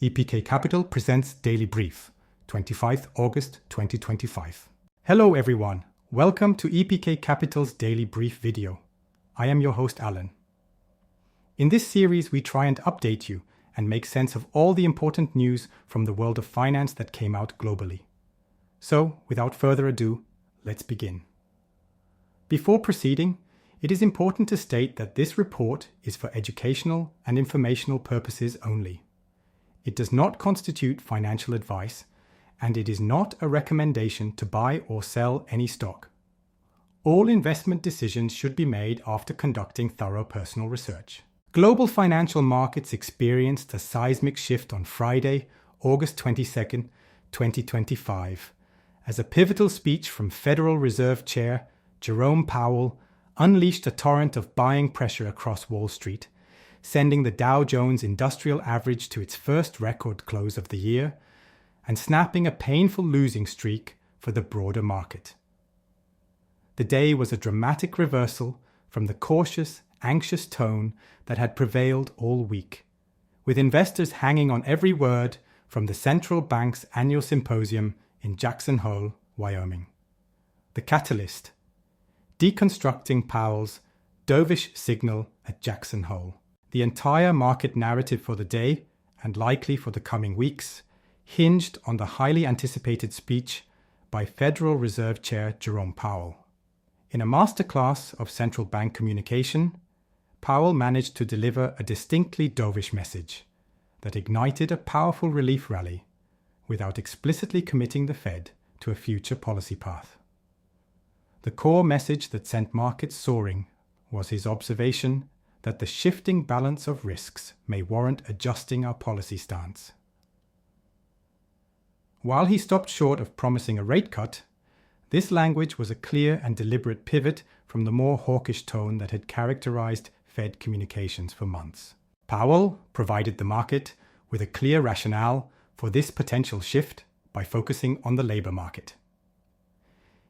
EPK Capital presents Daily Brief, 25th August 2025. Hello everyone, welcome to EPK Capital's Daily Brief video. I am your host Alan. In this series we try and update you and make sense of all the important news from the world of finance that came out globally. So, without further ado, let's begin. Before proceeding, it is important to state that this report is for educational and informational purposes only. It does not constitute financial advice, and it is not a recommendation to buy or sell any stock. All investment decisions should be made after conducting thorough personal research. Global financial markets experienced a seismic shift on Friday, August 22, 2025, as a pivotal speech from Federal Reserve Chair Jerome Powell unleashed a torrent of buying pressure across Wall Street, sending the Dow Jones Industrial Average to its first record close of the year and snapping a painful losing streak for the broader market. The day was a dramatic reversal from the cautious, anxious tone that had prevailed all week, with investors hanging on every word from the central bank's annual symposium in Jackson Hole, Wyoming. The catalyst: deconstructing Powell's dovish signal at Jackson Hole. The entire market narrative for the day, and likely for the coming weeks, hinged on the highly anticipated speech by Federal Reserve Chair Jerome Powell. In a masterclass of central bank communication, Powell managed to deliver a distinctly dovish message that ignited a powerful relief rally without explicitly committing the Fed to a future policy path. The core message that sent markets soaring was his observation that the shifting balance of risks may warrant adjusting our policy stance. While he stopped short of promising a rate cut, this language was a clear and deliberate pivot from the more hawkish tone that had characterized Fed communications for months. Powell provided the market with a clear rationale for this potential shift by focusing on the labor market.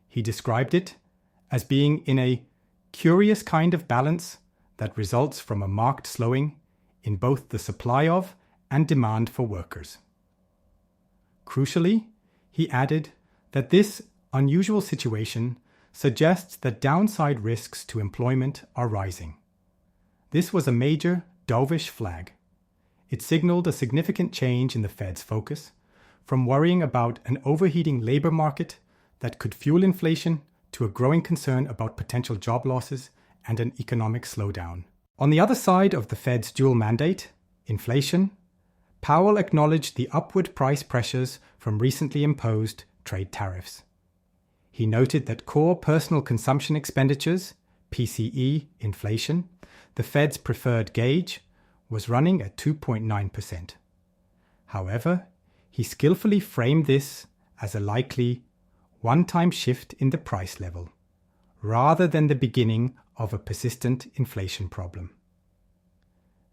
He described it as being in a curious kind of balance that results from a marked slowing in both the supply of and demand for workers. Crucially, he added that this unusual situation suggests that downside risks to employment are rising. This was a major dovish flag. It signaled a significant change in the Fed's focus from worrying about an overheating labor market that could fuel inflation to a growing concern about potential job losses and an economic slowdown. On the other side of the Fed's dual mandate, inflation, Powell acknowledged the upward price pressures from recently imposed trade tariffs. He noted that core personal consumption expenditures, PCE inflation, the Fed's preferred gauge, was running at 2.9%. However, he skillfully framed this as a likely one-time shift in the price level, rather than the beginning of a persistent inflation problem.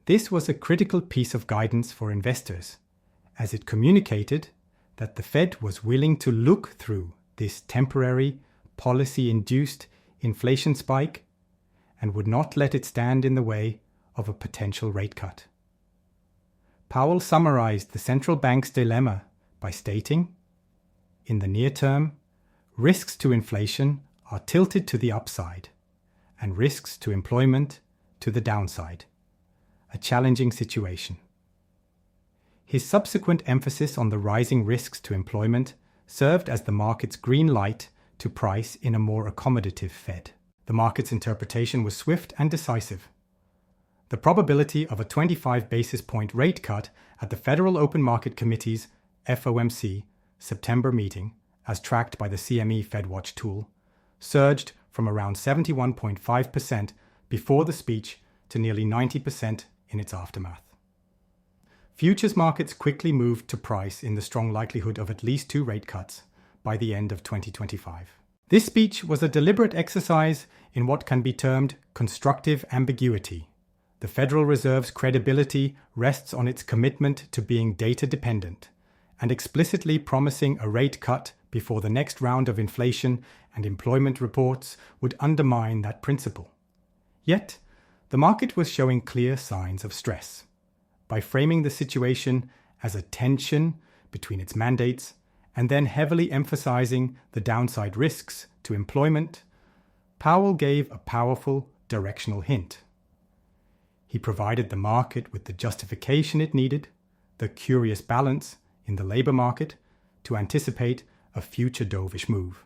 This was a critical piece of guidance for investors, as it communicated that the Fed was willing to look through this temporary, policy-induced inflation spike and would not let it stand in the way of a potential rate cut. Powell summarized the central bank's dilemma by stating, "In the near term, risks to inflation are tilted to the upside, and risks to employment to the downside. A challenging situation." His subsequent emphasis on the rising risks to employment served as the market's green light to price in a more accommodative Fed. The market's interpretation was swift and decisive. The probability of a 25 basis point rate cut at the Federal Open Market Committee's FOMC September meeting, as tracked by the CME FedWatch tool, surged from around 71.5% before the speech to nearly 90% in its aftermath. Futures markets quickly moved to price in the strong likelihood of at least 2 rate cuts by the end of 2025. This speech was a deliberate exercise in what can be termed constructive ambiguity. The Federal Reserve's credibility rests on its commitment to being data-dependent, and explicitly promising a rate cut before the next round of inflation and employment reports would undermine that principle. Yet, the market was showing clear signs of stress. By framing the situation as a tension between its mandates and then heavily emphasizing the downside risks to employment, Powell gave a powerful directional hint. He provided the market with the justification it needed, the curious balance in the labor market, to anticipate a future dovish move.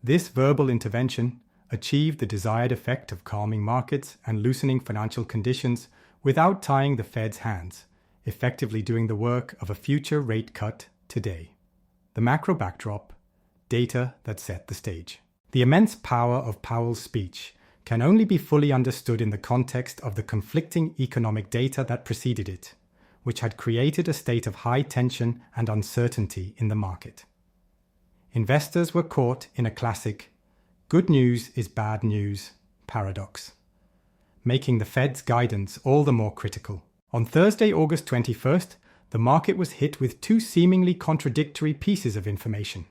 This verbal intervention achieved the desired effect of calming markets and loosening financial conditions without tying the Fed's hands, effectively doing the work of a future rate cut today. The macro backdrop, data that set the stage. The immense power of Powell's speech can only be fully understood in the context of the conflicting economic data that preceded it, which had created a state of high tension and uncertainty in the market. Investors were caught in a classic "good news is bad news" paradox, making the Fed's guidance all the more critical. On Thursday, August 21st, the market was hit with two seemingly contradictory pieces of information.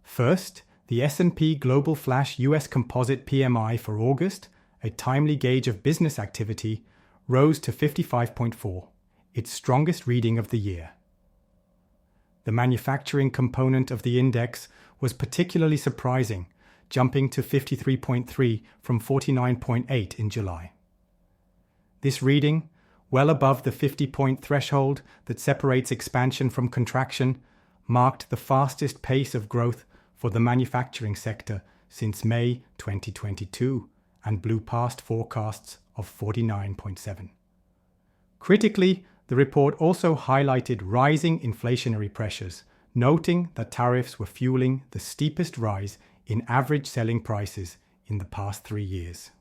First, the S&P Global Flash US Composite PMI for August, a timely gauge of business activity, rose to 55.4, its strongest reading of the year. The manufacturing component of the index was particularly surprising, jumping to 53.3 from 49.8 in July. This reading, well above the 50-point threshold that separates expansion from contraction, marked the fastest pace of growth for the manufacturing sector since May 2022 and blew past forecasts of 49.7. Critically, the report also highlighted rising inflationary pressures, noting that tariffs were fueling the steepest rise in average selling prices in the past 3 years.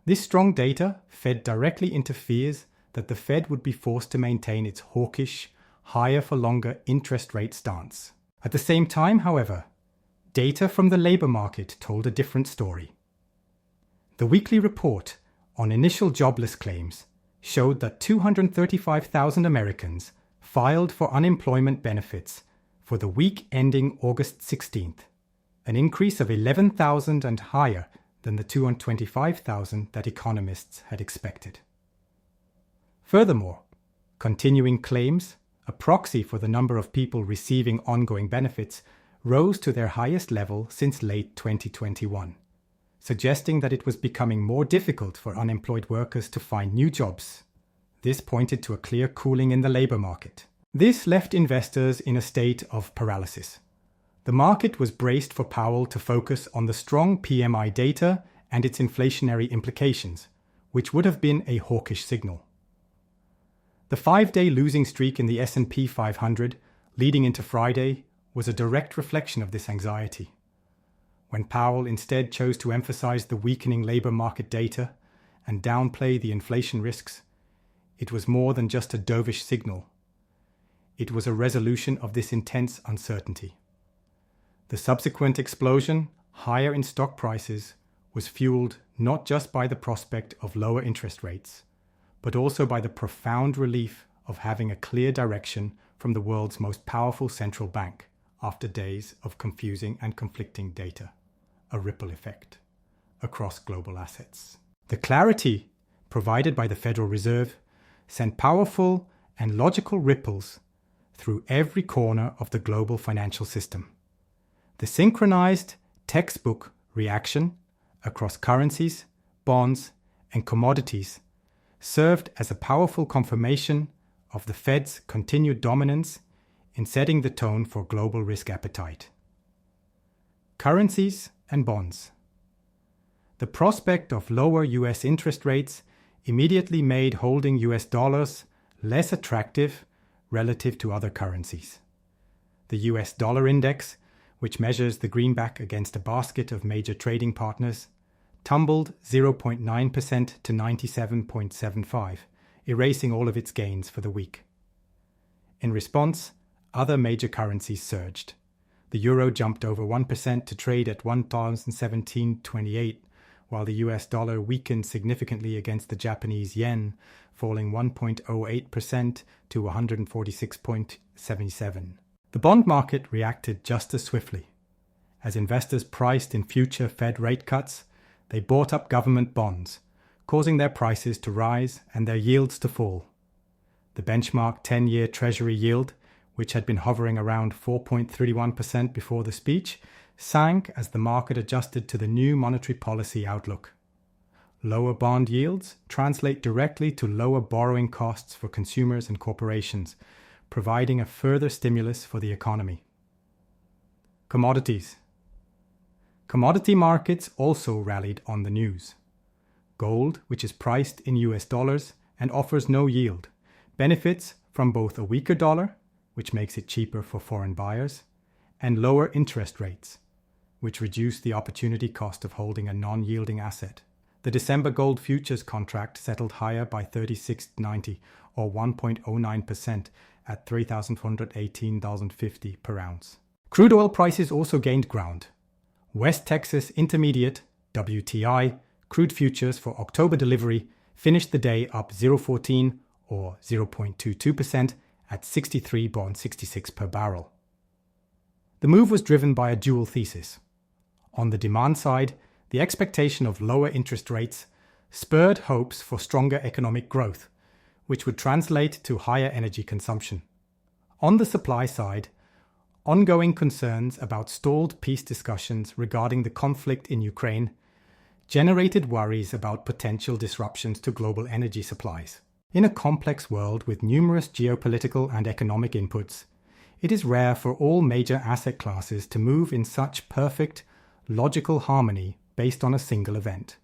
This strong data fed directly into fears that the Fed would be forced to maintain its hawkish, higher-for-longer interest rate stance. At the same time, however, data from the labor market told a different story. The weekly report on initial jobless claims showed that 235,000 Americans filed for unemployment benefits for the week ending August 16th, an increase of 11,000 and higher than the 225,000 that economists had expected. Furthermore, continuing claims, a proxy for the number of people receiving ongoing benefits, rose to their highest level since late 2021, suggesting that it was becoming more difficult for unemployed workers to find new jobs. This pointed to a clear cooling in the labor market. This left investors in a state of paralysis. The market was braced for Powell to focus on the strong PMI data and its inflationary implications, which would have been a hawkish signal. The 5-day losing streak in the S&P 500 leading into Friday was a direct reflection of this anxiety. When Powell instead chose to emphasize the weakening labor market data and downplay the inflation risks, it was more than just a dovish signal. It was a resolution of this intense uncertainty. The subsequent explosion, higher in stock prices, was fueled not just by the prospect of lower interest rates, but also by the profound relief of having a clear direction from the world's most powerful central bank after days of confusing and conflicting data, a ripple effect across global assets. The clarity provided by the Federal Reserve sent powerful and logical ripples through every corner of the global financial system. The synchronized textbook reaction across currencies, bonds, and commodities served as a powerful confirmation of the Fed's continued dominance in setting the tone for global risk appetite. Currencies and bonds. The prospect of lower US interest rates immediately made holding US dollars less attractive relative to other currencies. The US dollar index, which measures the greenback against a basket of major trading partners, tumbled 0.9% to 97.75, erasing all of its gains for the week. In response, other major currencies surged. The euro jumped over 1% to trade at 1,017.28, while the US dollar weakened significantly against the Japanese yen, falling 1.08% to 146.77. The bond market reacted just as swiftly. As investors priced in future Fed rate cuts, they bought up government bonds, causing their prices to rise and their yields to fall. The benchmark 10-year Treasury yield, which had been hovering around 4.31% before the speech, sank as the market adjusted to the new monetary policy outlook. Lower bond yields translate directly to lower borrowing costs for consumers and corporations, providing a further stimulus for the economy. Commodities. Commodity markets also rallied on the news. Gold, which is priced in US dollars and offers no yield, benefits from both a weaker dollar, which makes it cheaper for foreign buyers, and lower interest rates, which reduce the opportunity cost of holding a non-yielding asset. The December gold futures contract settled higher by 36.90 or 1.09% at $3,418.50 per ounce. Crude oil prices also gained ground. West Texas Intermediate, WTI, crude futures for October delivery finished the day up 0.14 or 0.22% at $63.66 per barrel. The move was driven by a dual thesis. On the demand side, the expectation of lower interest rates spurred hopes for stronger economic growth, which would translate to higher energy consumption. On the supply side, ongoing concerns about stalled peace discussions regarding the conflict in Ukraine generated worries about potential disruptions to global energy supplies. In a complex world with numerous geopolitical and economic inputs, it is rare for all major asset classes to move in such perfect, logical harmony based on a single event.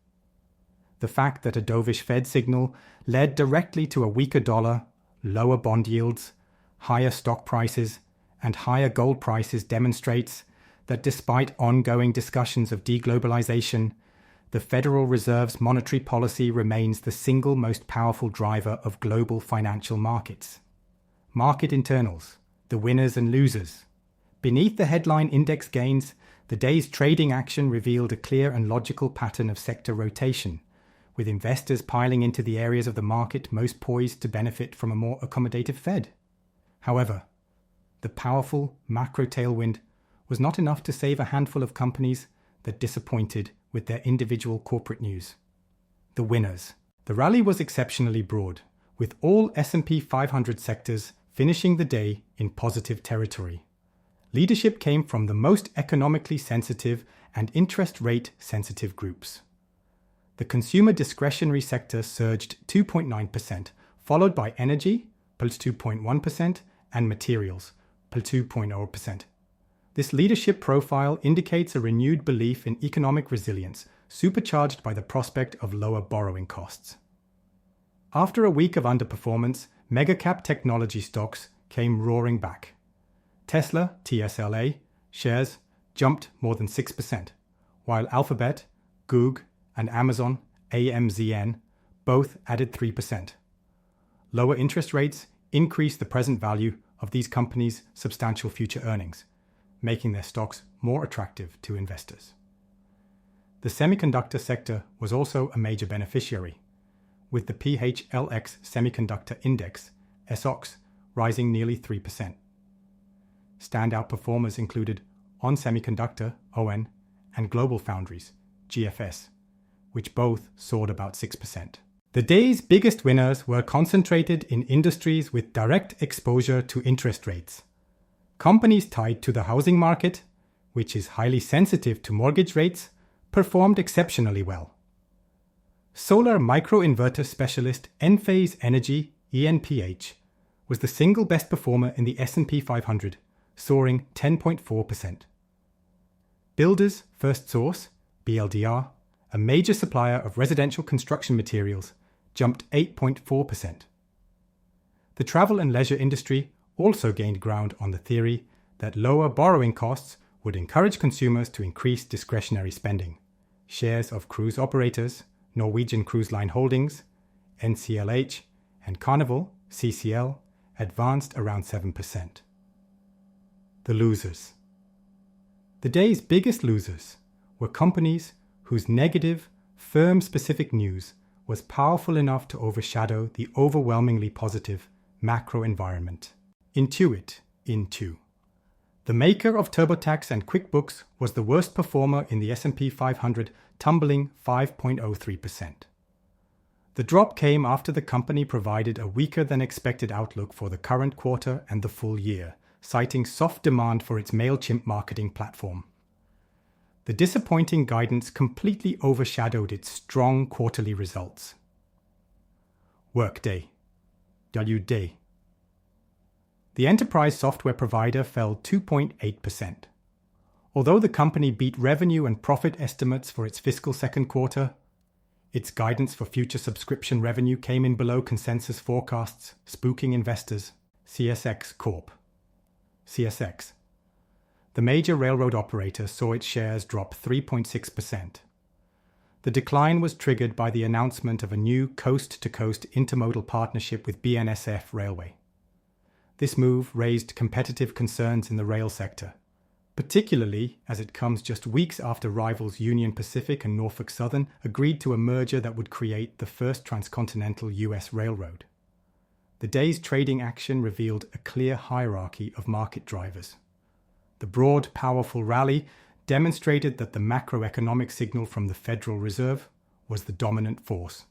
The fact that a dovish Fed signal led directly to a weaker dollar, lower bond yields, higher stock prices, and higher gold prices demonstrates that despite ongoing discussions of deglobalization, the Federal Reserve's monetary policy remains the single most powerful driver of global financial markets. Market internals, the winners and losers. Beneath the headline index gains, the day's trading action revealed a clear and logical pattern of sector rotation, with investors piling into the areas of the market most poised to benefit from a more accommodative Fed. However, the powerful macro tailwind was not enough to save a handful of companies that disappointed with their individual corporate news. The winners. The rally was exceptionally broad, with all S&P 500 sectors finishing the day in positive territory. Leadership came from the most economically sensitive and interest rate sensitive groups. The consumer discretionary sector surged 2.9%, followed by energy, plus 2.1%, and materials, plus 2.0%. This leadership profile indicates a renewed belief in economic resilience, supercharged by the prospect of lower borrowing costs. After a week of underperformance, mega-cap technology stocks came roaring back. Tesla, TSLA, shares jumped more than 6%, while Alphabet, Google, and Amazon, AMZN, both added 3%. Lower interest rates increased the present value of these companies' substantial future earnings, making their stocks more attractive to investors. The semiconductor sector was also a major beneficiary, with the PHLX Semiconductor Index, SOX, rising nearly 3%. Standout performers included ON Semiconductor, ON, and Global Foundries, GFS, which both soared about 6%. The day's biggest winners were concentrated in industries with direct exposure to interest rates. Companies tied to the housing market, which is highly sensitive to mortgage rates, performed exceptionally well. Solar microinverter specialist Enphase Energy, ENPH, was the single best performer in the S&P 500, soaring 10.4%. Builders First Source, BLDR, a major supplier of residential construction materials, jumped 8.4%. The travel and leisure industry also gained ground on the theory that lower borrowing costs would encourage consumers to increase discretionary spending. Shares of cruise operators, Norwegian Cruise Line Holdings, NCLH, and Carnival, CCL, advanced around 7%. The losers. The day's biggest losers were companies whose negative, firm-specific news was powerful enough to overshadow the overwhelmingly positive macro environment. Intuit, Intu. The maker of TurboTax and QuickBooks was the worst performer in the S&P 500, tumbling 5.03%. The drop came after the company provided a weaker than expected outlook for the current quarter and the full year, citing soft demand for its MailChimp marketing platform. The disappointing guidance completely overshadowed its strong quarterly results. Workday. WD. The enterprise software provider fell 2.8%. Although the company beat revenue and profit estimates for its fiscal second quarter, its guidance for future subscription revenue came in below consensus forecasts, spooking investors. CSX Corp. CSX. The major railroad operator saw its shares drop 3.6%. The decline was triggered by the announcement of a new coast-to-coast intermodal partnership with BNSF Railway. This move raised competitive concerns in the rail sector, particularly as it comes just weeks after rivals Union Pacific and Norfolk Southern agreed to a merger that would create the first transcontinental U.S. railroad. The day's trading action revealed a clear hierarchy of market drivers. The broad, powerful rally demonstrated that the macroeconomic signal from the Federal Reserve was the dominant force.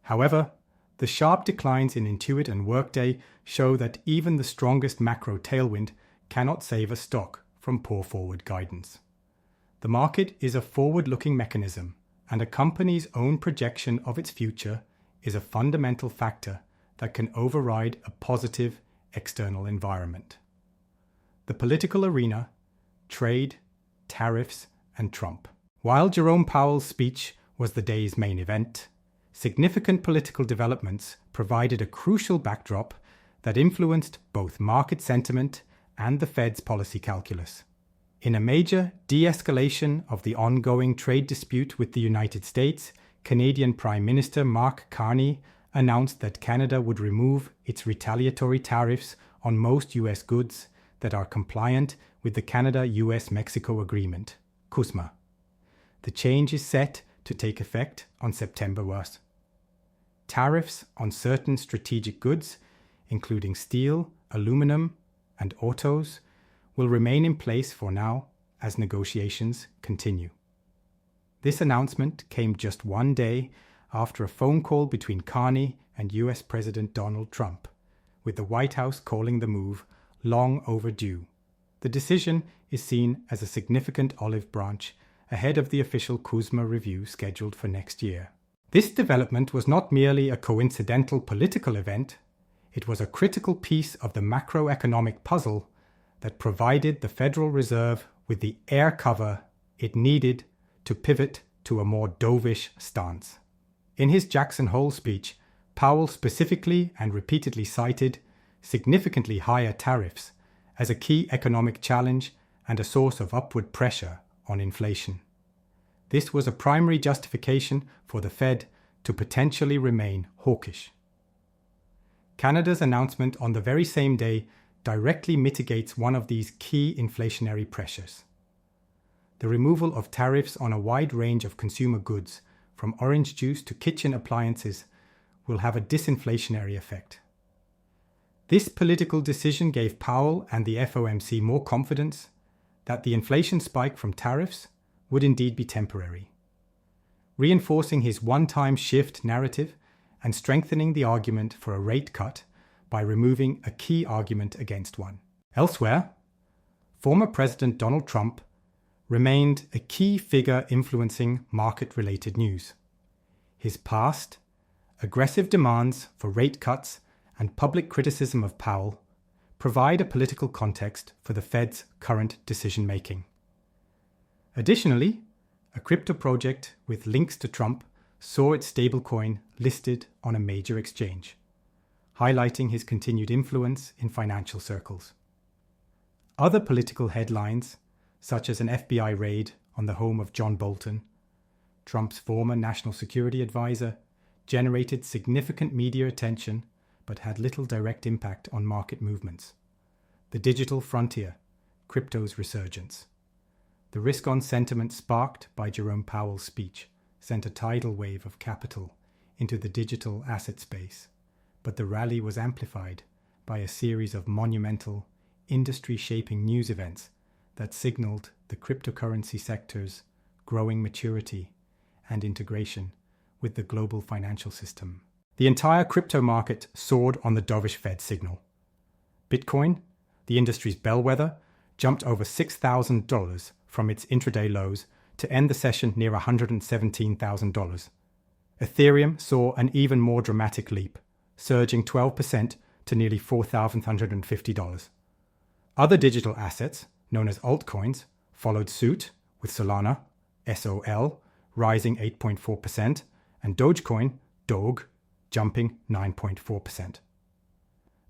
However, the sharp declines in Intuit and Workday show that even the strongest macro tailwind cannot save a stock from poor forward guidance. The market is a forward-looking mechanism, and a company's own projection of its future is a fundamental factor that can override a positive external environment. The political arena, trade, tariffs, and Trump. While Jerome Powell's speech was the day's main event, significant political developments provided a crucial backdrop that influenced both market sentiment and the Fed's policy calculus. In a major de-escalation of the ongoing trade dispute with the United States, Canadian Prime Minister Mark Carney announced that Canada would remove its retaliatory tariffs on most U.S. goods that are compliant with the Canada-US-Mexico Agreement, CUSMA. The change is set to take effect on September 1st. Tariffs on certain strategic goods, including steel, aluminum, and autos, will remain in place for now as negotiations continue. This announcement came just one day after a phone call between Carney and US President Donald Trump, with the White House calling the move long overdue. The decision is seen as a significant olive branch ahead of the official CUSMA review scheduled for next year. This development was not merely a coincidental political event, it was a critical piece of the macroeconomic puzzle that provided the Federal Reserve with the air cover it needed to pivot to a more dovish stance. In his Jackson Hole speech, Powell specifically and repeatedly cited significantly higher tariffs as a key economic challenge and a source of upward pressure on inflation. This was a primary justification for the Fed to potentially remain hawkish. Canada's announcement on the very same day directly mitigates one of these key inflationary pressures. The removal of tariffs on a wide range of consumer goods, from orange juice to kitchen appliances, will have a disinflationary effect. This political decision gave Powell and the FOMC more confidence that the inflation spike from tariffs would indeed be temporary, reinforcing his one-time shift narrative and strengthening the argument for a rate cut by removing a key argument against one. Elsewhere, former President Donald Trump remained a key figure influencing market-related news. His past, aggressive demands for rate cuts, and public criticism of Powell provide a political context for the Fed's current decision-making. Additionally, a crypto project with links to Trump saw its stablecoin listed on a major exchange, highlighting his continued influence in financial circles. Other political headlines, such as an FBI raid on the home of John Bolton, Trump's former national security advisor, generated significant media attention but had little direct impact on market movements. The digital frontier, crypto's resurgence. The risk-on sentiment sparked by Jerome Powell's speech sent a tidal wave of capital into the digital asset space, but the rally was amplified by a series of monumental, industry-shaping news events that signaled the cryptocurrency sector's growing maturity and integration with the global financial system. The entire crypto market soared on the dovish Fed signal. Bitcoin, the industry's bellwether, jumped over $6,000 from its intraday lows to end the session near $117,000. Ethereum saw an even more dramatic leap, surging 12% to nearly $4,150. Other digital assets, known as altcoins, followed suit, with Solana, SOL, rising 8.4%, and Dogecoin, DOG, jumping 9.4%.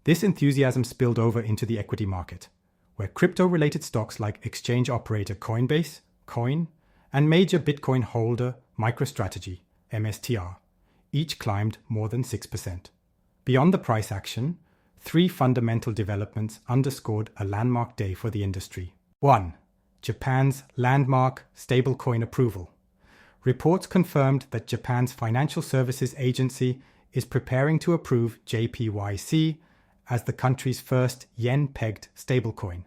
This enthusiasm spilled over into the equity market, where crypto-related stocks like exchange operator Coinbase, Coin, and major Bitcoin holder MicroStrategy, MSTR, each climbed more than 6%. Beyond the price action, three fundamental developments underscored a landmark day for the industry. 1. Japan's landmark stablecoin approval. Reports confirmed that Japan's Financial Services Agency is preparing to approve JPYC as the country's first yen-pegged stablecoin,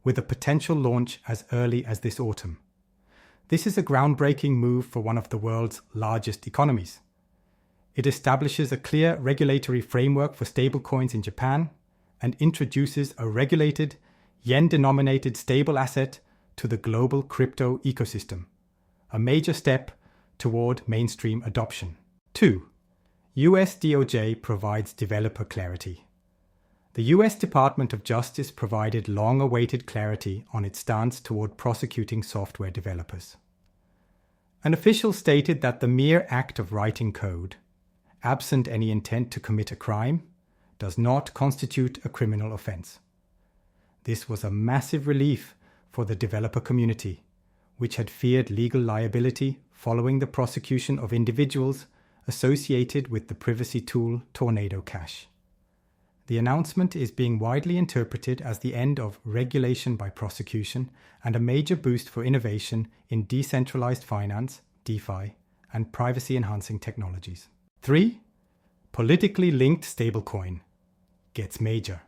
with a potential launch as early as this autumn. This is a groundbreaking move for one of the world's largest economies. It establishes a clear regulatory framework for stablecoins in Japan and introduces a regulated, yen-denominated stable asset to the global crypto ecosystem, a major step toward mainstream adoption. 2. US DOJ provides developer clarity. The US Department of Justice provided long-awaited clarity on its stance toward prosecuting software developers. An official stated that the mere act of writing code, absent any intent to commit a crime, does not constitute a criminal offense. This was a massive relief for the developer community, which had feared legal liability following the prosecution of individuals associated with the privacy tool Tornado Cash. The announcement is being widely interpreted as the end of regulation by prosecution and a major boost for innovation in decentralized finance, DeFi, and privacy-enhancing technologies. 3. Politically linked stablecoin gets major.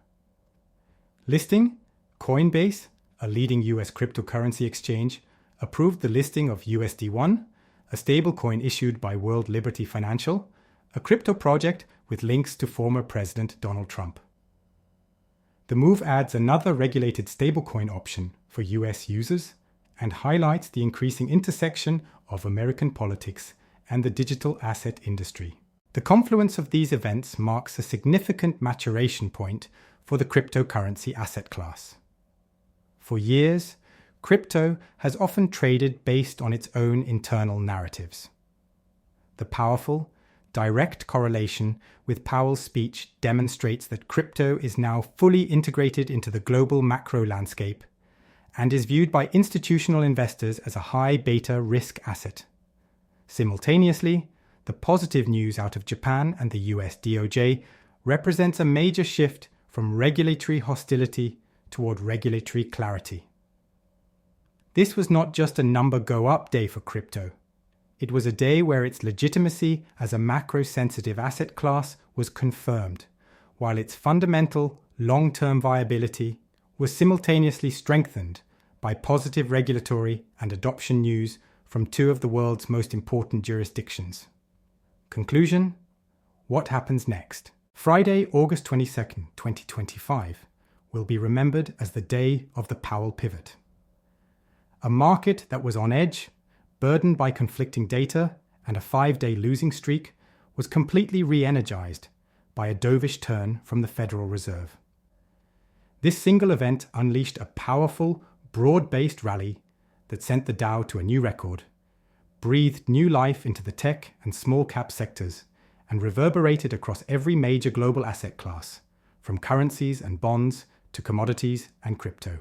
Listing: Coinbase, a leading US cryptocurrency exchange, approved the listing of USD1, a stablecoin issued by World Liberty Financial, a crypto project with links to former President Donald Trump. The move adds another regulated stablecoin option for US users and highlights the increasing intersection of American politics and the digital asset industry. The confluence of these events marks a significant maturation point for the cryptocurrency asset class. For years, crypto has often traded based on its own internal narratives. The powerful, direct correlation with Powell's speech demonstrates that crypto is now fully integrated into the global macro landscape and is viewed by institutional investors as a high beta risk asset. Simultaneously, the positive news out of Japan and the US DOJ represents a major shift from regulatory hostility toward regulatory clarity. This was not just a number go up day for crypto. It was a day where its legitimacy as a macro-sensitive asset class was confirmed, while its fundamental, long-term viability was simultaneously strengthened by positive regulatory and adoption news from two of the world's most important jurisdictions. Conclusion: what happens next? Friday, August 22nd, 2025, will be remembered as the day of the Powell pivot. A market that was on edge, burdened by conflicting data and a 5-day losing streak, was completely re-energized by a dovish turn from the Federal Reserve. This single event unleashed a powerful, broad-based rally that sent the Dow to a new record, breathed new life into the tech and small-cap sectors, and reverberated across every major global asset class, from currencies and bonds to commodities and crypto.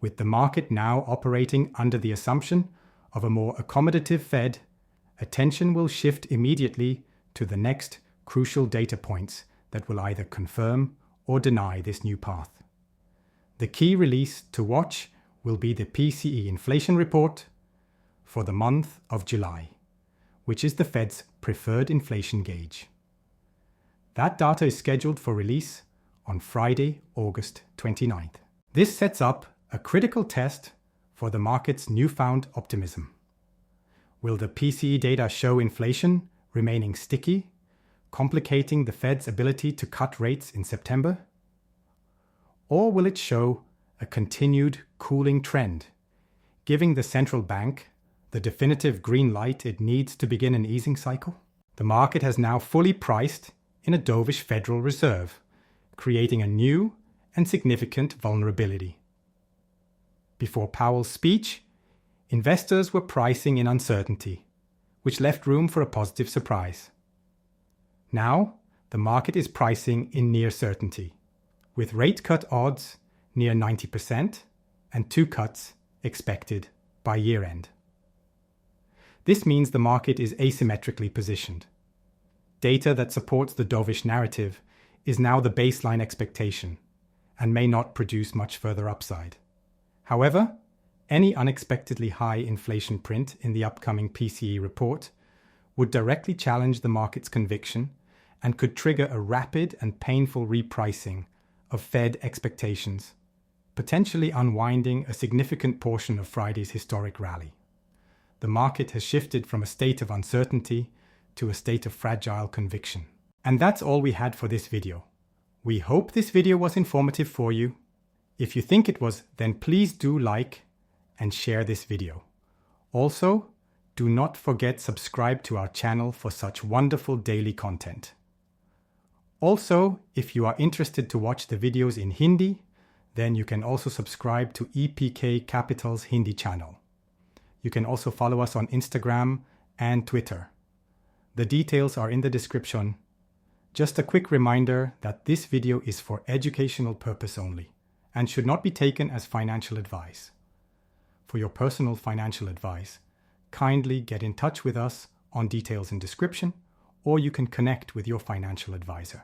With the market now operating under the assumption of a more accommodative Fed, attention will shift immediately to the next crucial data points that will either confirm or deny this new path. The key release to watch will be the PCE inflation report for the month of July, which is the Fed's preferred inflation gauge. That data is scheduled for release on Friday, August 29th. This sets up a critical test for the market's newfound optimism. Will the PCE data show inflation remaining sticky, complicating the Fed's ability to cut rates in September? Or will it show a continued cooling trend, giving the central bank the definitive green light it needs to begin an easing cycle? The market has now fully priced in a dovish Federal Reserve, creating a new and significant vulnerability. Before Powell's speech, investors were pricing in uncertainty, which left room for a positive surprise. Now, the market is pricing in near certainty, with rate cut odds near 90% and 2 cuts expected by year-end. This means the market is asymmetrically positioned. Data that supports the dovish narrative is now the baseline expectation and may not produce much further upside. However, any unexpectedly high inflation print in the upcoming PCE report would directly challenge the market's conviction and could trigger a rapid and painful repricing of Fed expectations, potentially unwinding a significant portion of Friday's historic rally. The market has shifted from a state of uncertainty to a state of fragile conviction. And that's all we had for this video. We hope this video was informative for you. If you think it was, then please do like and share this video. Also, do not forget subscribe to our channel for such wonderful daily content. Also, if you are interested to watch the videos in Hindi, then you can also subscribe to EPK Capital's Hindi channel. You can also follow us on Instagram and Twitter. The details are in the description. Just a quick reminder that this video is for educational purpose only and should not be taken as financial advice. For your personal financial advice, kindly get in touch with us on details in description, or you can connect with your financial advisor.